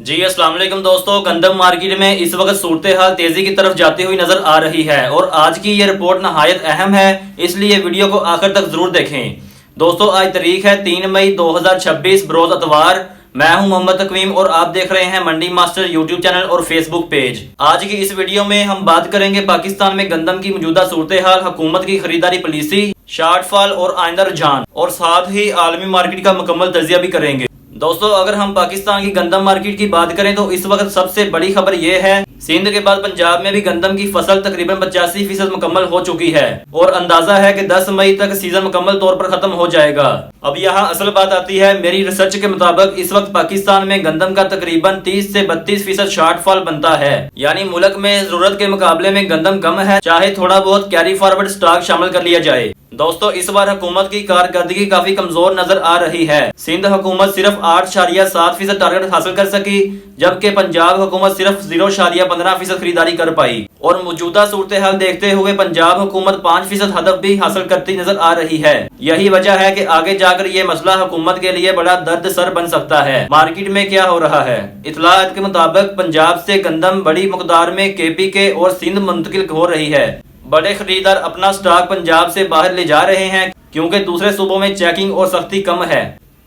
जी अस्सलाम वालेकुम दोस्तों, गंदम मार्केट में इस वक्त सूरत हाल तेजी की तरफ जाती हुई नजर आ रही है और आज की ये रिपोर्ट नहायत अहम है, इसलिए वीडियो को आखिर तक जरूर देखें। दोस्तों आज तारीख है 3 मई 2026 बरोज अतवार। मैं हूं मोहम्मद तकवीम और आप देख रहे हैं मंडी मास्टर यूट्यूब चैनल और फेसबुक पेज। आज की इस वीडियो में हम बात करेंगे पाकिस्तान में गंदम की मौजूदा सूरत हाल, हुकूमत की खरीदारी पॉलिसी, शॉर्टफॉल और आइंदा रुझान, और साथ ही आलमी मार्केट का मुकम्मल तजिया भी करेंगे। दोस्तों अगर हम पाकिस्तान की गंदम मार्केट की बात करें तो इस वक्त सबसे बड़ी खबर यह है, सिंध के बाद पंजाब में भी गंदम की फसल तकरीबन 85% मुकम्मल हो चुकी है और अंदाजा है कि 10 मई तक सीजन मुकम्मल तौर पर खत्म हो जाएगा। अब यहाँ असल बात आती है। मेरी रिसर्च के मुताबिक इस वक्त पाकिस्तान में गंदम का तकरीबन 30 से 32% शॉर्टफॉल बनता है, यानी मुल्क में जरूरत के मुकाबले में गंदम कम है, चाहे थोड़ा बहुत कैरी फॉरवर्ड स्टॉक शामिल कर लिया जाए। दोस्तों इस बार हुकूमत की कारकर्दगी काफी कमजोर नजर आ रही है। सिंध हुकूमत सिर्फ 8.7% टारगेट हासिल कर सकी, जबकि पंजाब हुकूमत सिर्फ 0.15% खरीदारी कर पाई और मौजूदा सूरत हाल देखते हुए पंजाब हुकूमत 5% हदफ भी हासिल करती नजर आ रही है। यही वजह है कि आगे जाकर ये मसला हुकूमत के लिए बड़ा दर्द सर बन सकता है। मार्केट में क्या हो रहा है? इतलात के मुताबिक पंजाब से गंदम बड़ी मकदार में KPK और सिंध मुंतकिल हो रही है। बड़े खरीदार अपना स्टॉक पंजाब से बाहर ले जा रहे हैं क्योंकि दूसरे सूबों में चेकिंग और सख्ती कम है।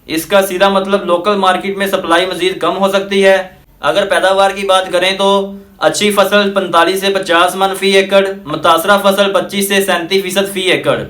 इसका सीधा मतलब लोकल मार्केट में सप्लाई मजीद कम हो सकती है। अगर पैदावार की बात करें तो अच्छी फसल 45 से 50 मन फी एकड़, मुतासरा फसल 25 से 37% फी एकड़।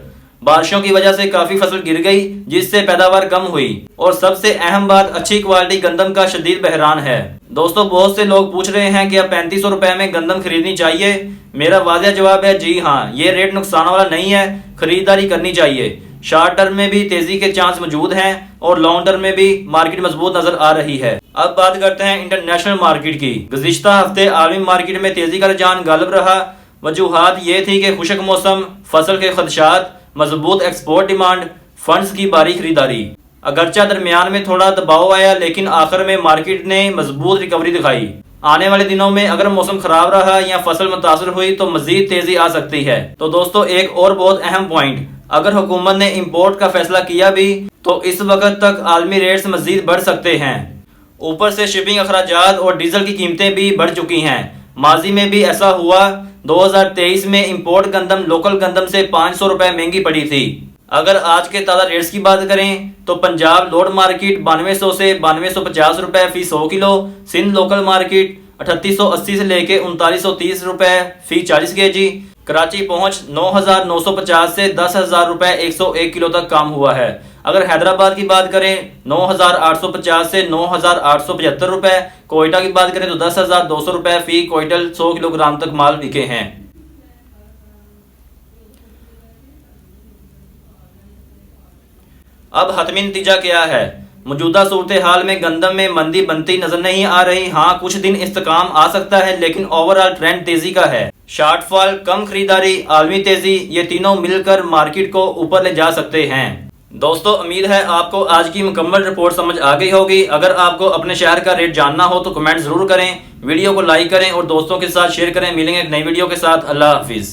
बारिशों की वजह से काफी फसल गिर गई जिससे पैदावार कम हुई और सबसे अहम बात, अच्छी क्वालिटी गंदम का शदीद बहरान है। दोस्तों बहुत से लोग पूछ रहे हैं कि अब 3500 रुपए में गंदम खरीदनी चाहिए। मेरा वाज़ेह जवाब है जी हाँ, ये रेट नुकसान वाला नहीं है, खरीदारी करनी चाहिए। शॉर्ट टर्म में भी तेजी के चांस मौजूद हैं और लॉन्ग टर्म में भी मार्केट मजबूत नजर आ रही है। अब बात करते हैं इंटरनेशनल मार्केट की। गुज़िश्ता हफ्ते आलमी मार्केट में तेजी का रुझान गालिब रहा। वजूहात ये थी कि खुशक मौसम, फसल के खदशात, मजबूत एक्सपोर्ट डिमांड, फंड्स की भारी खरीदारी। अगरचा दरमियान में थोड़ा दबाव आया लेकिन आखिर में मार्केट ने मजबूत रिकवरी दिखाई। आने वाले दिनों में अगर मौसम खराब रहा या फसल मुतासर हुई तो मजीद तेजी आ सकती है। तो दोस्तों एक और बहुत अहम पॉइंट, अगर हुकूमत ने इम्पोर्ट का फैसला किया भी तो इस वक्त तक आलमी रेट्स मजीद बढ़ सकते हैं। ऊपर से शिपिंग अखराजात और डीजल की कीमतें भी बढ़ चुकी हैं। माजी में भी ऐसा हुआ। 2023 में इम्पोर्ट गंदम लोकल गंदम से 500 रुपए महंगी पड़ी थी। अगर आज के ताज़ा रेट्स की बात करें तो पंजाब लोड मार्केट 9200 से 9250 रुपए फी 100 किलो, सिंध लोकल मार्केट 3880 से लेके 3930 रुपए फी 40 kg, कराची पहुंच 9950 से 10,000 रुपए 101 किलो तक काम हुआ है। अगर हैदराबाद की बात करें 9850 से 9875 रुपए, कोयटा की बात करें तो 10,200 रुपए फी क्विंटल 100 किलोग्राम तक माल बिके हैं। अब हतमी नतीजा क्या है? मौजूदा सूरत हाल में गंदम में मंदी बनती नजर नहीं आ रही। हाँ कुछ दिन इस्तेकाम आ सकता है लेकिन ओवरऑल ट्रेंड तेजी का है। शॉर्टफॉल, कम खरीदारी, आलमी तेजी, ये तीनों मिलकर मार्केट को ऊपर ले जा सकते हैं। दोस्तों उम्मीद है आपको आज की मुकम्मल रिपोर्ट समझ आ गई होगी। अगर आपको अपने शहर का रेट जानना हो तो कमेंट जरूर करें, वीडियो को लाइक करें और दोस्तों के साथ शेयर करें। मिलेंगे एक नई वीडियो के साथ। अल्लाह हाफिज।